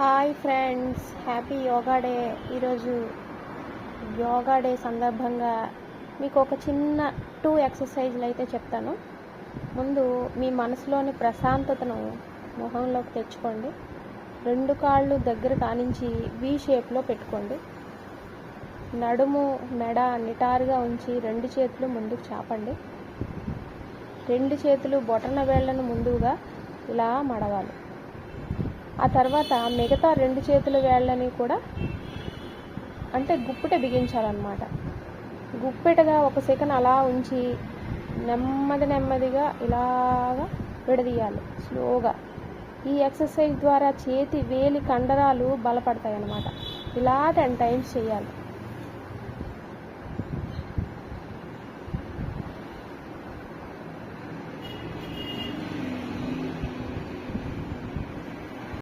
Hi friends, happy yoga day. ఈరోజు yoga day సందర్భంగా మీకు ఒక చిన్న 2 ఎక్సర్సైజ్లు అయితే చెప్తాను. ముందు మీ మనసులోని ప్రశాంతతను మొహంలోకి తెచ్చుకోండి. 2 కాళ్ళు దగ్గర కానించి వి షేప్లో పెట్టుకోండి. నడుము మెడ నిటారుగా ఉంచి 2 చేతులు ముందుకు చాపండి. 2 చేతులు బొటన వేళ్లను ముందుగా ఇలా మడవాలి. ఆ తర్వాత మిగతా 2 చేతుల వేళ్ళని కూడా అంటే గుప్పిట బిగించాలన్నమాట. గుప్పిటగా 1 సెకండ్ అలా ఉంచి నెమ్మదిగా ఇలాగా విడదీయాలి స్లోగా. ఈ ఎక్సర్సైజ్ ద్వారా చేతి వేలి కండరాలు బలపడతాయి అన్నమాట. ఇలా 10 టైమ్స్ చేయాలి.